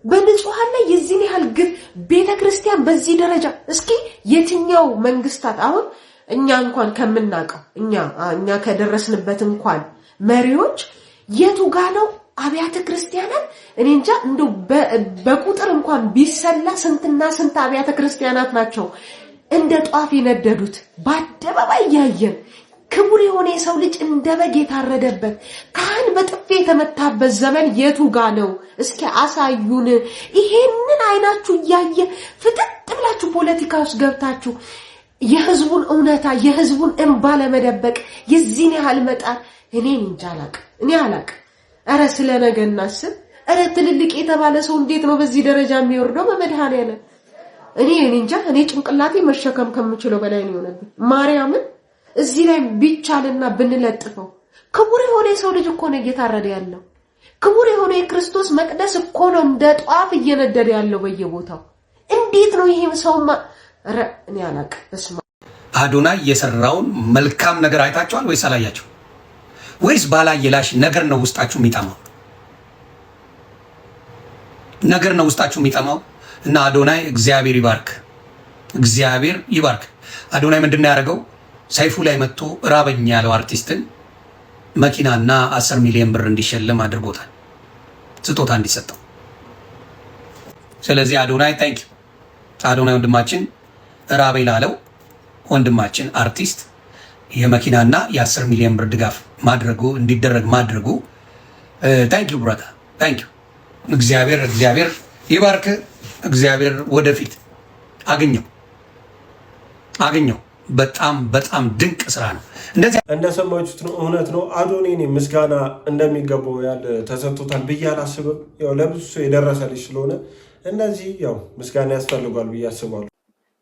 በንጹሃን ላይ የዚህን ያህል ግፍ ቤተክርስቲያን በዚህ ደረጃ እስኪ የትኛው መንግስታት አሁን እኛ እንኳን ከምናቀው እኛ ከደረስንበት እንኳን መሪዎች የቱ ጋር ነው አብያተ ክርስቲያናት እኔ እንጃ እንደው በቁጥር እንኳን ቢሰላ ስንትና ስንት አብያተ ክርስቲያናት ናቸው እንደ ጧፍ የነደዱት በአደባባይ ያየን ክቡር የሆነ የሰው ልጅ እንደ በግ የታረደበት ካህን በጥፊ የተመታበት ዘመን የቱ ጋር ነው እስኪ አሳዩን ይሄንን አይናችሁ ያየ ፍጥጥ ብላችሁ ፖለቲካ ውስጥ ገብታችሁ የህዝቡን እውነታ የህዝቡን እንባ ለመደበቅ የዚህን ያህል መጣር እኔ እንጃላቅ እኔ አላቅ አረ ስለነገ እናስብ አረ ትልልቅ የተባለ ሰው እንዴት ነው በዚህ ደረጃ የሚወርደው በመድኃኒዓለም እኔ እንጃ እኔ ጭንቅላቴ መሸከም ከምችለው በላይ ነው የሆነብኝ ማርያምን እዚህ ላይ ቢቻልና ብንለጥፈው ክቡር የሆነ የሰው ልጅ እኮ ነው እየታረደ ያለው ክቡር የሆነ የክርስቶስ መቅደስ እኮ ነው እንደ ጧፍ እየነደደ ያለው በየቦታው እንዴት ነው ይሄም ሰውማ አረ እኔ አላቅ በስማ አዶናይ የሰራውን መልካም ነገር አይታችኋል ወይስ አላያችሁ ወይስ ባላየላሽ ነገር ነው ውስጣችሁ የሚጠማው ነገር ነው ውስጣችሁ የሚጠማው እና አዶናይ እግዚአብሔር ይባርክ አዶናይ ምንድነው ያደረገው ሰይፉ ላይ መጥቶ ራበኛ ያለው አርቲስትን መኪናና 10 ሚሊዮን ብር እንዲሸለም አድርጎታል ስጦታ እንዲሰጠው ስለዚህ አዶናይ ታንክ አዶናይ ወንድማችን ራበይ ላለው ወንድማችን አርቲስት የመኪናና የ10 ሚሊዮን ብር ድጋፍ ማድረጉ እንዲደረግ ማድረጉ ታንክ ዩ ብራዳ ታንክ ዩ እግዚአብሔር ይባርክ እግዚአብሔር ወደፊት አገኘው በጣም ድንቅ ስራ ነው እንደዚህ እንደሰማችሁት ነው እውነት ነው አዶናይ ምስጋና እንደሚገባው ያለ ተሰጥቶታል ብዬ አላስብም ያው ለብዙ ሰው የደረሰ ልጅ ስለሆነ እነዚህ ያው ምስጋና ያስፈልጋል ብዬ አስባለሁ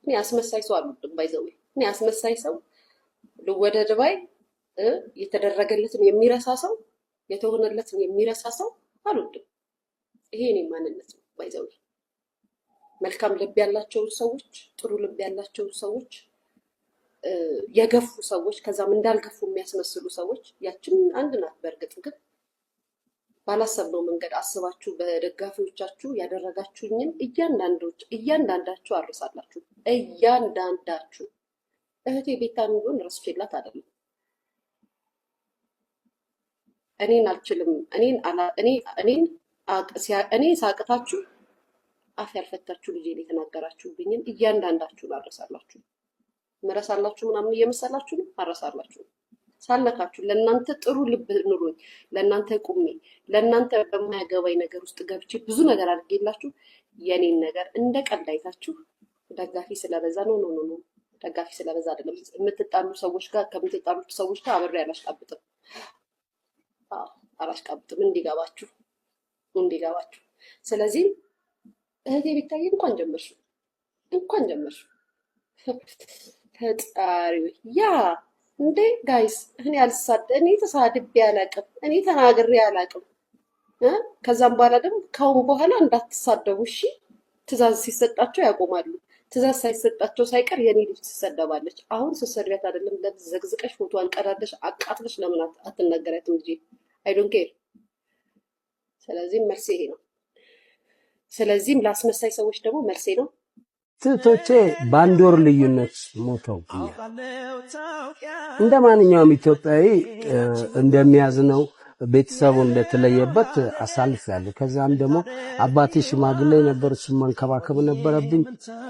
እኔ አስመሳይ ሰው አልወድም ባይዘው እኔ አስመሳይ ሰው ወደ ድባይ የተደረገለትን የሚረሳ ሰው የተሆነለትን የሚረሳ ሰው አልወድም ይሄ እኔ ማንነት ነው ባይዘው መልካም ልብ ያላቸው ሰዎች ጥሩ ልብ ያላቸው ሰዎች የገፉ ሰዎች ከዛም እንዳልገፉ የሚያስመስሉ ሰዎች ያችን አንድ ናት በእርግጥ ግን ባላሰብነው መንገድ አስባችሁ በደጋፊዎቻችሁ ያደረጋችሁኝን እያንዳንዳችሁ አርሳላችሁ እያንዳንዳችሁ እህቴ ቤታን ቢሆን ረስቼላት አይደለም እኔን አልችልም እኔ ሳቅታችሁ አፍ ያልፈታችሁ ልጄ ላይ ተናገራችሁብኝን እያንዳንዳችሁን አርሳላችሁ መረሳላችሁ ምናምን እየመሰላችሁ ነው አረሳላችሁ ሳልነካችሁ ለእናንተ ጥሩ ልብ ኑሮኝ ለእናንተ ቁሜ ለእናንተ በማያገባኝ ነገር ውስጥ ገብቼ ብዙ ነገር አድርጌላችሁ የኔን ነገር እንደ ቀላይታችሁ ደጋፊ ስለበዛ ነው ደጋፊ ስለበዛ አይደለም የምትጣሉ ሰዎች ጋር ከምትጣሉት ሰዎች ጋር አብሬ አላሽቃብጥም እንዲገባችሁ ስለዚህ እህቴ ቤታዬ እንኳን ጀመርሽ ተጣሪው ያ እንዴ ጋይስ እኔ ተሳድቤ አላቅም እኔ ተናግሬ አላቅም ከዛም በኋላ ደግሞ ካሁን በኋላ እንዳትሳደቡ እሺ ትእዛዝ ሲሰጣቸው ያቆማሉ ትእዛዝ ሳይሰጣቸው ሳይቀር የኔ ልጅ ትሰደባለች አሁን ስሰድቢያት አይደለም ዘግዝቀሽ ፎቶዋን ቀዳደሽ አቃጥለሽ ለምን አትነገሪያትም ልጄ አይ ዶንት ኬር ስለዚህ መልሴ ይሄ ነው ስለዚህም ላስመሳይ ሰዎች ደግሞ መልሴ ነው ትቶቼ በአንድ ወር ልዩነት ሞተው እንደ ማንኛውም ኢትዮጵያዊ እንደሚያዝነው ቤተሰቡ እንደተለየበት አሳልፌያለሁ ከዛም ደግሞ አባቴ ሽማግሌ ነበር እሱን መንከባከብ ነበረብኝ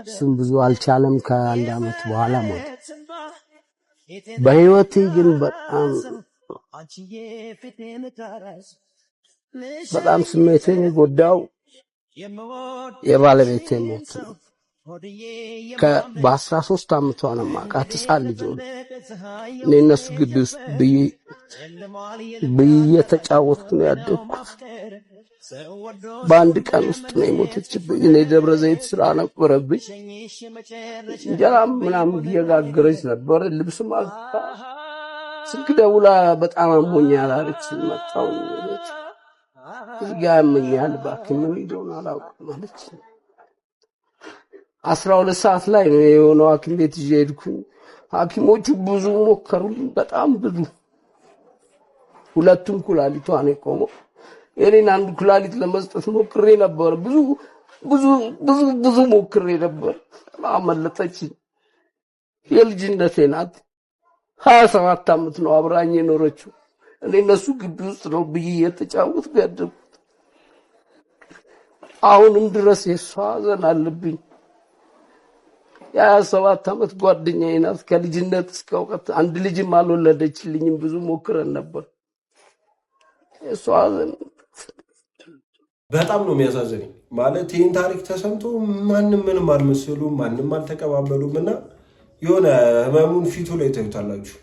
እሱም ብዙ አልቻለም ከአንድ አመት በኋላ ሞተ በህይወቴ ግን በጣም ስሜቴን ጎዳው የባለቤቴ ሞት ነው በ13 አመቷ ነው ማቃት ህፃን ልጅ ነው እኔ እነሱ ግቢ ውስጥ እየተጫወትኩ ነው ያደግኩት በአንድ ቀን ውስጥ ነው የሞተችብኝ እኔ ደብረ ዘይት ስራ ነበረብኝ እንጀራ ምናምን እየጋገረች ነበር ልብስ ማግታ ስልክ ደውላ በጣም አሞኛል አለች መጣሁ ያመኛል እባክህ ምን እንደሆነ አላውቅም አለች 12 ሰዓት ላይ ነው የሆነው ሐኪም ቤት ሄድኩኝ ሐኪሞቹ ብዙ ሞከሩልኝ በጣም ብዙ ሁለቱም ኩላሊቷ ነው ቆመው የኔን አንድ ኩላሊት ለመስጠት ሞክሬ ነበር። ብዙ ሞክሬ ነበር። አመለጠችኝ። የልጅነቴ ናት። 27 ዓመት ነው አብራኝ የኖረችው። እኔ እነሱ ግቢ ውስጥ ነው ብዬ እየተጫወትኩ ያደግኩት። አሁንም ድረስ የሷ ሐዘን አለብኝ። የ27 ዓመት ጓደኛዬ ናት። ከልጅነት እስከ እውቀት አንድ ልጅም አልወለደችልኝም። ብዙ ሞክረን ነበር። የሷ ሐዘን በጣም ነው የሚያሳዝነኝ። ማለት ይህን ታሪክ ተሰምቶ ማንም ምንም አልመሰሉም፣ ማንም አልተቀባበሉም እና የሆነ ህመሙን ፊቱ ላይ ታዩታላችሁ።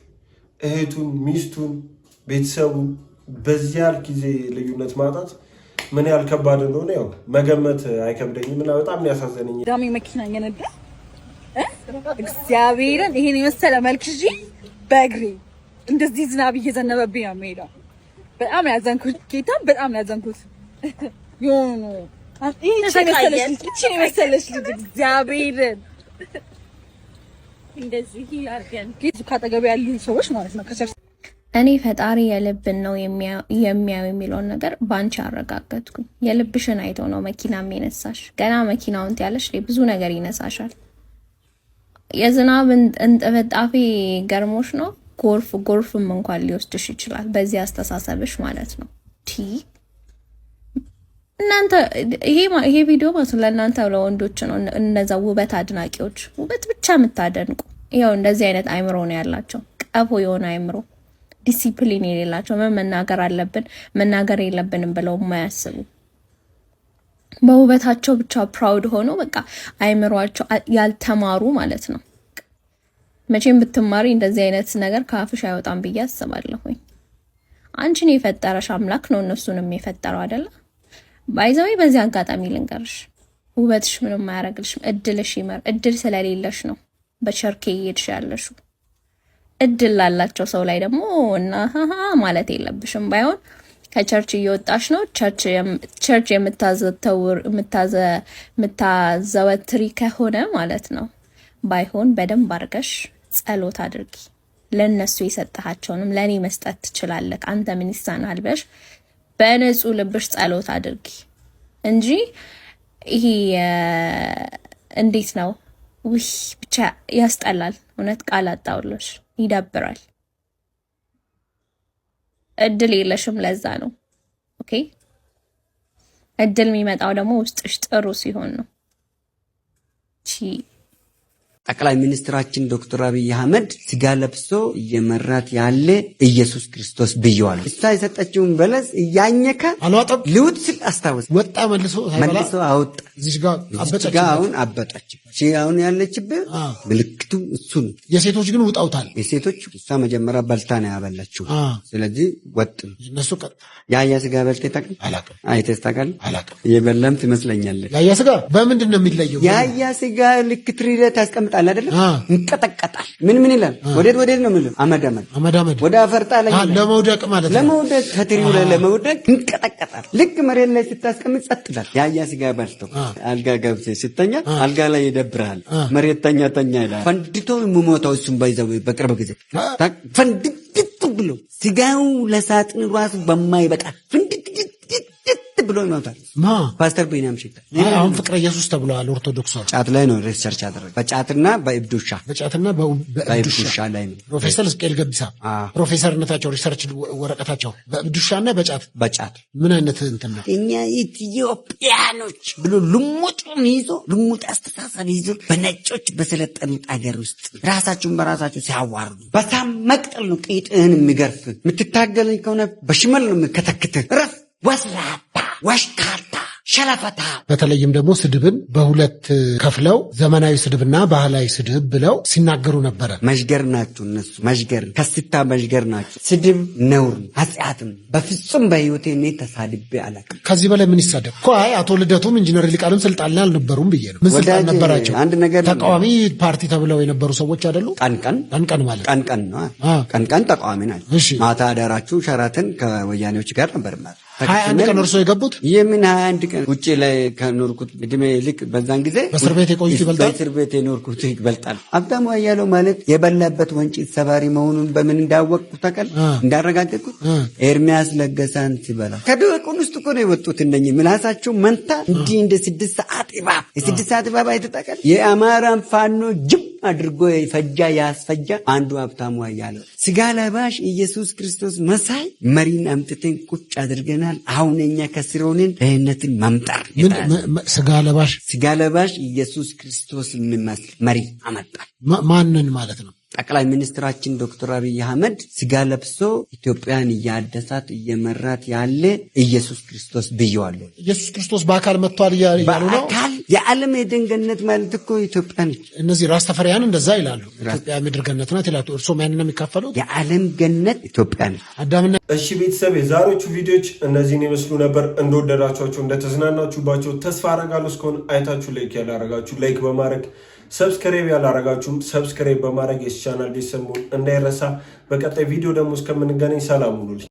እህቱን፣ ሚስቱን፣ ቤተሰቡን በዚህ ያህል ጊዜ ልዩነት ማጣት ምን ያህል ከባድ እንደሆነ ያው መገመት አይከብደኝም እና በጣም ነው ያሳዘነኝ። ዳሜ መኪና እየነዳ እግዚአብሔርን ይሄን የመሰለ መልክ እሺ፣ በእግሬ እንደዚህ ዝናብ እየዘነበብኝ ነው የምሄደው። በጣም ያዘንኩት ጌታ፣ በጣም ያዘንኩት ዮኑ ይሄ መሰለሽ ልጅ እግዚአብሔርን እንደዚህ ያርገን ጌታ ካጠገብ ያሉ ሰዎች ማለት ነው። እኔ ፈጣሪ የልብን ነው የሚያው የሚለውን ነገር ባንቺ አረጋገጥኩኝ። የልብሽን አይቶ ነው መኪና የሚነሳሽ። ገና መኪናውን ያለሽ ብዙ ነገር ይነሳሻል። የዝናብ እንጥፍጣፊ ገርሞሽ ነው። ጎርፍም እንኳን ሊወስድሽ ይችላል። በዚህ አስተሳሰብሽ ማለት ነው። እናንተ ይሄ ቪዲዮ ማለት ለእናንተ ለወንዶች ነው። እነዛ ውበት አድናቂዎች ውበት ብቻ የምታደንቁ ይኸው እንደዚህ አይነት አይምሮ ነው ያላቸው። ቀፎ የሆነ አይምሮ፣ ዲሲፕሊን የሌላቸው ምን መናገር አለብን መናገር የለብንም ብለው የማያስቡ በውበታቸው ብቻ ፕራውድ ሆኖ በቃ አይምሯቸው ያልተማሩ ማለት ነው። መቼም ብትማሪ እንደዚህ አይነት ነገር ካፍሽ አይወጣም ብዬ አስባለሁኝ። አንቺን የፈጠረሽ አምላክ ነው እነሱንም የፈጠረው አይደለ? ባይዘው በዚህ አጋጣሚ ልንገርሽ፣ ውበትሽ ምንም አያረግልሽም። እድልሽ ይመር። እድል ስለሌለሽ ነው በቸርኬ እየሄድሽ ያለሽው። እድል ላላቸው ሰው ላይ ደግሞ እና ማለት የለብሽም። ባይሆን ከቸርች እየወጣሽ ነው። ቸርች የምታዘወትሪ ከሆነ ማለት ነው። ባይሆን በደንብ አድርገሽ ጸሎት አድርጊ። ለነሱ የሰጣቸውንም ለኔ መስጠት ትችላለህ፣ አንተ ምን ይሳናል ብለሽ በንጹህ ልብሽ ጸሎት አድርጊ እንጂ ይሄ እንዴት ነው? ውይ ብቻ ያስጠላል። እውነት ቃል አጣውልሽ፣ ይዳብራል። እድል የለሽም፣ ለዛ ነው። ኦኬ፣ እድል የሚመጣው ደግሞ ውስጥሽ ጥሩ ሲሆን ነው። ጠቅላይ ሚኒስትራችን ዶክተር አብይ አህመድ ስጋ ለብሶ እየመራት ያለ ኢየሱስ ክርስቶስ ብየዋል። እሷ የሰጠችውን በለስ እያኘከ አልዋጠም። ልውጥ ስል አስታወስ። ወጣ መልሶ አወጣ። እዚህ ጋር አበጠች። አሁን አበጠች። አሁን ያለችበት ምልክቱ እሱ ነው። የሴቶች ግን ውጣውታል። የሴቶች እሷ መጀመሪያ በልታ ነው ያበላችው። ስለዚህ ወጥ እነሱ ያያ ስጋ በልተህ ታውቃለህ? አላውቅም። አይተህ ታውቃለህ? አላውቅም። የበላም ትመስለኛለህ። ያያ ስጋ በምንድን ነው የሚለየው? ያያ ስጋ ልክ ትሪ ላይ ታስቀምጣለህ አይደል? እንቀጠቀጣል። ምን ይላል? ወዴት ነው የሚለው? አመዳመድ ወደ አፈርጣ ላይ ለመውደቅ ማለት ነው። ለመውደቅ ከትሪው ላይ ለመውደቅ እንቀጠቀጣል። ልክ መሬት ላይ ስታስቀምጥ ጸጥ ይላል። ያያ ስጋ በልተው አልጋ ገብተህ ስተኛ አልጋ ላይ ይደብራል። መሬት ተኛ ይላል። ፈንድቶ የምሞተው እሱም ባይዘው በቅርብ ጊዜ ፈንድት ብሎ ስጋው ለሳጥን ራሱ በማይበቃ ፍንድት ብሎ ይሞታል። ፓስተር ቢናም ሽታ አሁን ፍቅረ ኢየሱስ ተብለዋል። ኦርቶዶክሶች ጫት ላይ ነው ሪሰርች ያደረገ። በጫትና በእብዱሻ በእብዱሻ ላይ ነው። ፕሮፌሰር እስቄል ገቢሳ ፕሮፌሰርነታቸው ሪሰርች ወረቀታቸው በእብዱሻና በጫት ምን አይነት እንትን ነው? እኛ ኢትዮጵያኖች ብሎ ልሙጡን ይዞ ልሙጥ አስተሳሰብ ይዞ በነጮች በሰለጠኑት አገር ውስጥ ራሳችሁን በራሳችሁ ሲያዋርዱ በሳም መቅጠል ነው ቂጥህን የሚገርፍ። የምትታገለኝ ከሆነ በሽመል ነው የምከተክትህ። ረፍ ወስላታ ወሽካታ ሸለፈታ። በተለይም ደግሞ ስድብን በሁለት ከፍለው ዘመናዊ ስድብና ባህላዊ ስድብ ብለው ሲናገሩ ነበረ። መሽገር ናቸው እነሱ። መሽገር ከስታ መሽገር ናቸው። ስድብ ነውር ኃጢአትም። በፍጹም በህይወቴ እኔ ተሳድቤ አላውቅም። ከዚህ በላይ ምን ይሳደብ እኮ? አይ አቶ ልደቱም ኢንጂነር ሊቃንም ስልጣን ላይ አልነበሩም ብዬ ነው። ምን ስልጣን ነበራቸው? አንድ ነገር ተቃዋሚ ፓርቲ ተብለው የነበሩ ሰዎች አይደሉ? ቀንቀን ማለት ቀንቀን ነው። ቀንቀን ተቃዋሚ ናቸው። ማታ አዳራችሁ ሸራተን ከወያኔዎች ጋር ነበር ማለት 21 ቀን እርሶ የገቡት? የምን 21 ቀን ውጪ ላይ ከኖርኩት እድሜ ልክ በዛን ጊዜ በእስር ቤት የቆዩት ይበልጣል። በእስር ቤት የኖርኩት ይበልጣል። ሀብታሙ አያሌው ማለት የበላበት ወንጭት ሰባሪ መሆኑን በምን እንዳወቅኩ ተቀል እንዳረጋገጥኩት ኤርሚያስ ለገሳን ሲበላ ከድቅን ውስጥ እኮ ነው የወጡት። እነኚህ ምላሳቸው መንታ እንዲህ እንደ 6 ሰዓት እባብ የ6 ሰዓት እባብ አይተጣቀል የአማራን ፋኖ ጅብ አድርጎ ፈጃ ያስፈጃ አንዱ ሀብታሙ አያሌው። ስጋ ለባሽ ኢየሱስ ክርስቶስ መሳይ መሪን አምጥተን ቁጭ አድርገናል። አሁን እኛ ከስር ሆነን ድህነትን መምጠር ስጋ ለባሽ ኢየሱስ ክርስቶስ የሚመስል መሪ አመጣል። ማንን ማለት ነው? ጠቅላይ ሚኒስትራችን ዶክተር አብይ አህመድ ስጋ ለብሶ ኢትዮጵያን እያደሳት እየመራት ያለ ኢየሱስ ክርስቶስ ብየዋለሁ። ኢየሱስ ክርስቶስ በአካል መጥቷል እያሉ ነው። በአካል የዓለም የደን ገነት ማለት እኮ ኢትዮጵያ ነች። እነዚህ ራስ ተፈሪያን እንደዛ ይላሉ። ኢትዮጵያ ምድር ገነት ናት ይላሉ። እርሶም ያንን ነው የሚካፈሉት? የዓለም ገነት ኢትዮጵያ ነች። አዳምና እሺ ቤተሰብ፣ የዛሬዎቹ ቪዲዮዎች እነዚህን ይመስሉ ነበር። እንደወደዳችኋቸው እንደተዝናናችሁባቸው ተስፋ አረጋለሁ። እስካሁን አይታችሁ ላይክ ያላረጋችሁ ላይክ በማድረግ ሰብስክራይብ ያላረጋችሁም ሰብስክራይብ በማድረግ የቻናል ቤተሰብ እንዳይረሳ። በቀጣይ ቪዲዮ ደግሞ እስከምንገናኝ ሰላም ሁኑልኝ።